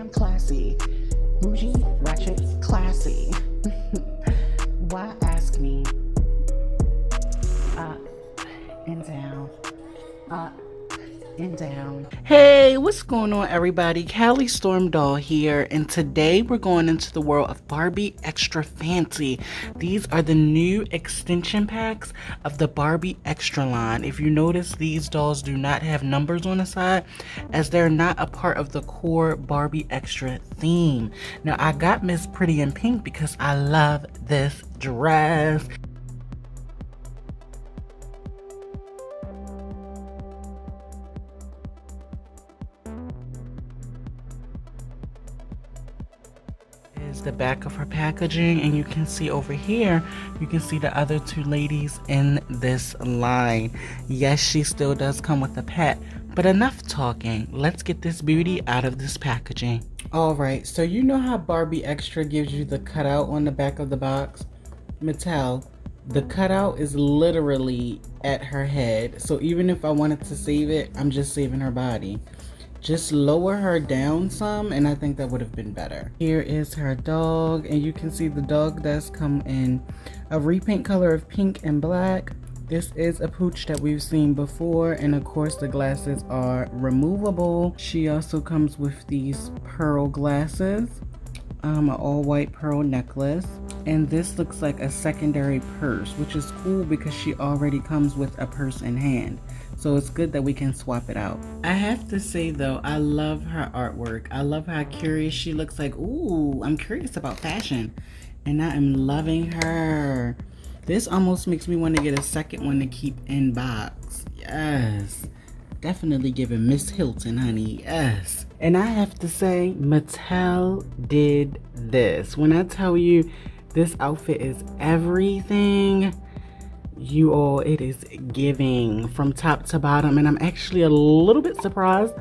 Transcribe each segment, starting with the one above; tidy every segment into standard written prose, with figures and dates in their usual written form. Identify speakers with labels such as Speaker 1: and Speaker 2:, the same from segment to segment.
Speaker 1: damn classy. Bougie, ratchet, classy. Why ask me? Up and down. Up and down. Hey, what's going on, everybody? Callie Storm Doll here, and today we're going into the world of Barbie Extra Fancy. These are the new extension packs of the Barbie Extra line. If you notice, these dolls do not have numbers on the side, as they're not a part of the core Barbie Extra theme. Now, I got Miss Pretty in pink because I love this dress. Is the back of her packaging, and you can see over here, you can see the other two ladies in this line. Yes, she still does come with a pet, but enough talking. Let's get this beauty out of this packaging. Alright, so you know how Barbie Extra gives you the cutout on the back of the box? Mattel, the cutout is literally at her head, so even if I wanted to save it, I'm just saving her body. Just lower her down some, and I think that would have been better. Here is her dog, and you can see the dog does come in a repaint color of pink and black. This is a pooch that we've seen before, and of course the glasses are removable. She also comes with these pearl glasses, an all-white pearl necklace, and this looks like a secondary purse, which is cool because she already comes with a purse in hand. So it's good that we can swap it out. I have to say though, I love her artwork. I love how curious she looks. Like, ooh, I'm curious about fashion. And I am loving her. This almost makes me want to get a second one to keep in box. Yes. Definitely giving Miss Hilton, honey. Yes. And I have to say, Mattel did this. When I tell you this outfit is everything, you all, it is giving from top to bottom, and I'm actually a little bit surprised,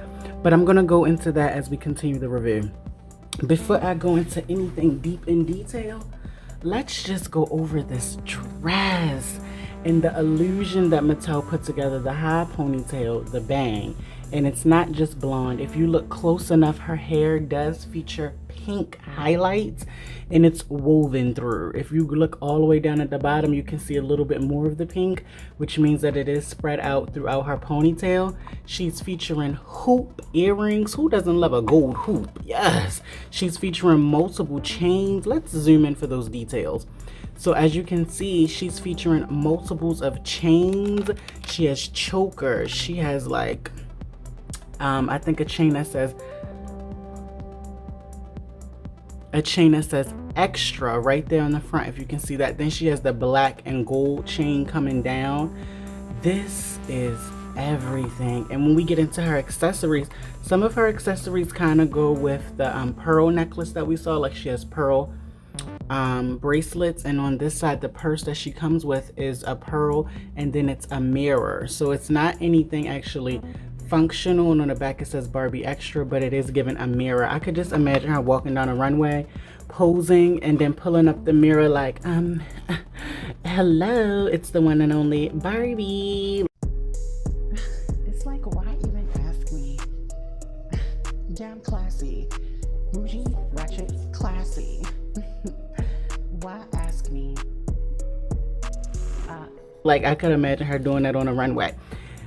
Speaker 1: but I'm gonna go into that as we continue the review. Before I go into anything deep in detail, let's just go over this dress and the illusion that Mattel put together. The high ponytail, the bang, and it's not just blonde. If you look close enough, her hair does feature pink highlights, and it's woven through. If you look all the way down at the bottom, you can see a little bit more of the pink, which means that it is spread out throughout her ponytail. She's featuring hoop earrings. Who doesn't love a gold hoop? Yes. She's featuring multiple chains. Let's zoom in for those details. So as you can see, she's featuring multiples of chains. She has chokers. She has like, I think a chain that says extra right there on the front, if you can see that. Then she has the black and gold chain coming down. This is everything. And when we get into her accessories, some of her accessories kind of go with the pearl necklace that we saw. Like she has pearl bracelets, and on this side the purse that she comes with is a pearl, and then it's a mirror. So it's not anything actually functional, and on the back it says Barbie Extra, but it is given a mirror. I could just imagine her walking down a runway, posing, and then pulling up the mirror like, hello, it's the one and only Barbie. It's like, why even ask me? Damn classy. Bougie, ratchet, classy. Why ask me? Like, I could imagine her doing that on a runway.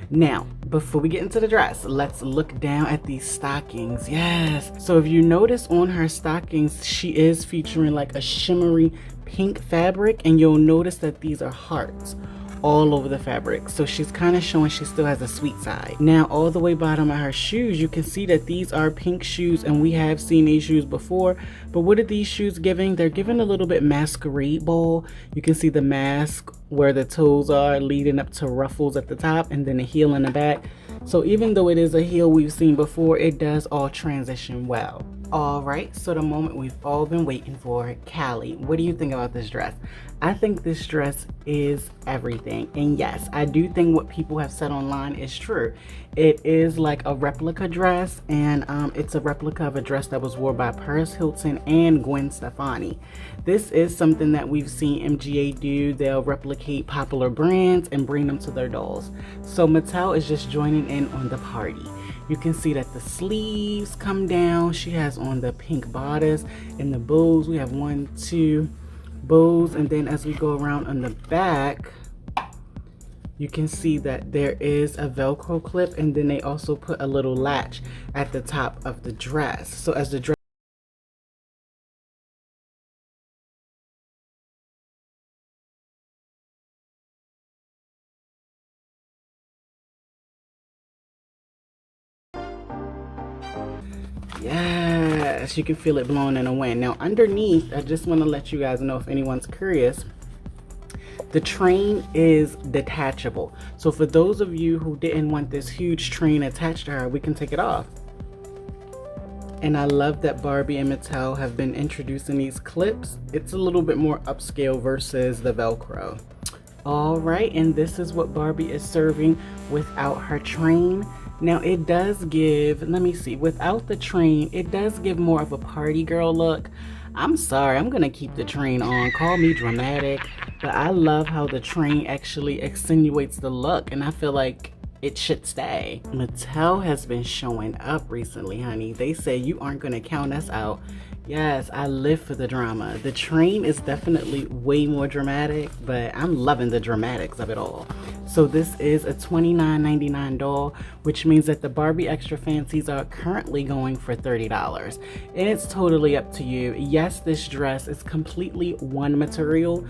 Speaker 1: Now, before we get into the dress, let's look down at these stockings. Yes. So if you notice on her stockings, she is featuring like a shimmery pink fabric, and you'll notice that these are hearts all over the fabric. So she's kind of showing she still has a sweet side. Now, all the way bottom of her shoes, you can see that these are pink shoes, and we have seen these shoes before. But what are these shoes giving? They're giving a little bit masquerade ball. You can see the mask where the toes are leading up to ruffles at the top, and then a heel in the back. So even though it is a heel we've seen before, it does all transition well. All right, so the moment we've all been waiting for. Callie, what do you think about this dress? I think this dress is everything. And yes, I do think what people have said online is true. It is like a replica dress, and it's a replica of a dress that was worn by Paris Hilton and Gwen Stefani. This is something that we've seen MGA do. They'll replicate popular brands and bring them to their dolls. So Mattel is just joining in on the party. You can see that the sleeves come down. She has on the pink bodice and the bows. We have 1, 2 bows, and then as we go around on the back, you can see that there is a Velcro clip, and then they also put a little latch at the top of the dress. So as the dress Yes, you can feel it blowing in the wind. Now underneath, I just want to let you guys know, if anyone's curious, the train is detachable. So for those of you who didn't want this huge train attached to her, we can take it off. And I love that Barbie and Mattel have been introducing these clips. It's a little bit more upscale versus the Velcro. All right, and this is what Barbie is serving without her train. Now it does give, let me see, without the train, it does give more of a party girl look. I'm sorry, I'm gonna keep the train on. Call me dramatic, but I love how the train actually accentuates the look, and I feel like it should stay. Mattel has been showing up recently, honey. They say you aren't gonna count us out. Yes, I live for the drama. The train is definitely way more dramatic, but I'm loving the dramatics of it all. So this is a $29.99 doll, which means that the Barbie Extra Fancies are currently going for $30. And it's totally up to you. Yes, this dress is completely one material.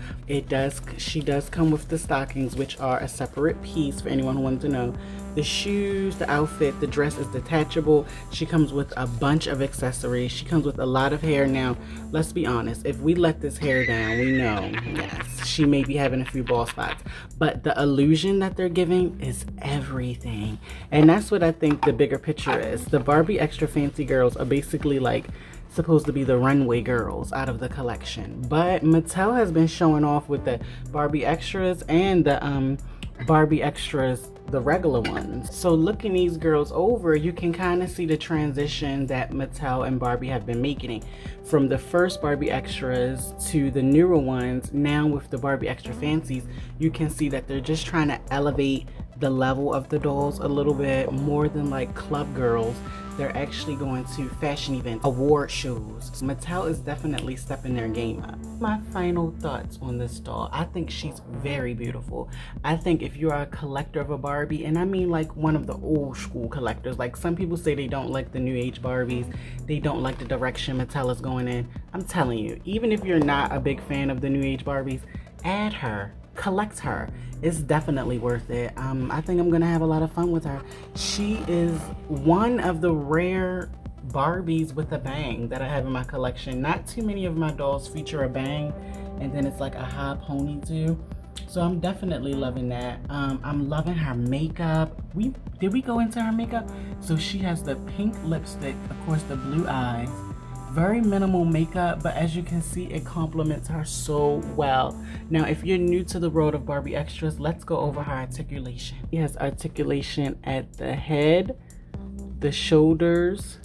Speaker 1: She does come with the stockings, which are a separate piece for anyone who wants to know. The shoes, the outfit, the dress is detachable. She comes with a bunch of accessories. She comes with a lot of hair. Now, let's be honest. If we let this hair down, we know, yes, she may be having a few bald spots. But the illusion that they're giving is everything. And that's what I think the bigger picture is. The Barbie Extra Fancy girls are basically like supposed to be the runway girls out of the collection. But Mattel has been showing off with the Barbie Extras and the Barbie Extras, the regular ones. So looking these girls over, you can kind of see the transition that Mattel and Barbie have been making from the first Barbie Extras to the newer ones. Now with the Barbie Extra Fancies, you can see that they're just trying to elevate the level of the dolls a little bit more than like club girls. They're actually going to fashion events, award shows. Mattel is definitely stepping their game up. My final thoughts on this doll. I think she's very beautiful. I think if you are a collector of a Barbie, and I mean like one of the old school collectors, like some people say they don't like the new age Barbies, they don't like the direction Mattel is going in. I'm telling you, even if you're not a big fan of the new age Barbies, add her. Collect her. It's definitely worth it. I think I'm gonna have a lot of fun with her. She is one of the rare Barbies with a bang that I have in my collection. Not too many of my dolls feature a bang, and then it's like a high ponytail. So I'm definitely loving that. I'm loving her makeup. Did we go into her makeup? So she has the pink lipstick, of course the blue eyes. Very minimal makeup, but as you can see, it complements her so well. Now, if you're new to the world of Barbie Extras, let's go over her articulation. She has articulation at the head, the shoulders,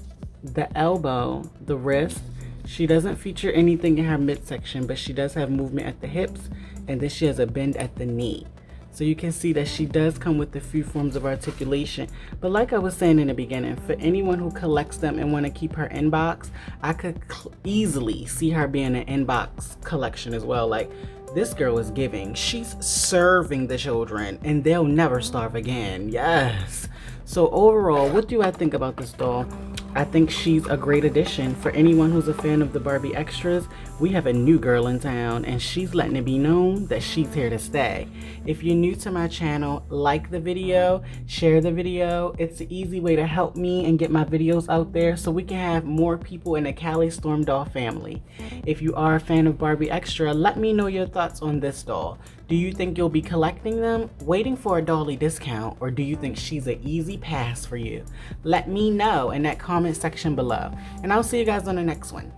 Speaker 1: the elbow, the wrist. She doesn't feature anything in her midsection, but she does have movement at the hips, and then she has a bend at the knee. So you can see that she does come with a few forms of articulation. But like I was saying in the beginning, for anyone who collects them and want to keep her inbox, I could easily see her being an inbox collection as well. Like, this girl is giving. She's serving the children, and they'll never starve again. Yes. So overall, what do I think about this doll? I think she's a great addition. For anyone who's a fan of the Barbie Extras, we have a new girl in town, and she's letting it be known that she's here to stay. If you're new to my channel, like the video, share the video. It's an easy way to help me and get my videos out there so we can have more people in the Cali Storm doll family. If you are a fan of Barbie Extra, let me know your thoughts on this doll. Do you think you'll be collecting them, waiting for a dolly discount, or do you think she's an easy pass for you? Let me know in that comment section below, and I'll see you guys on the next one.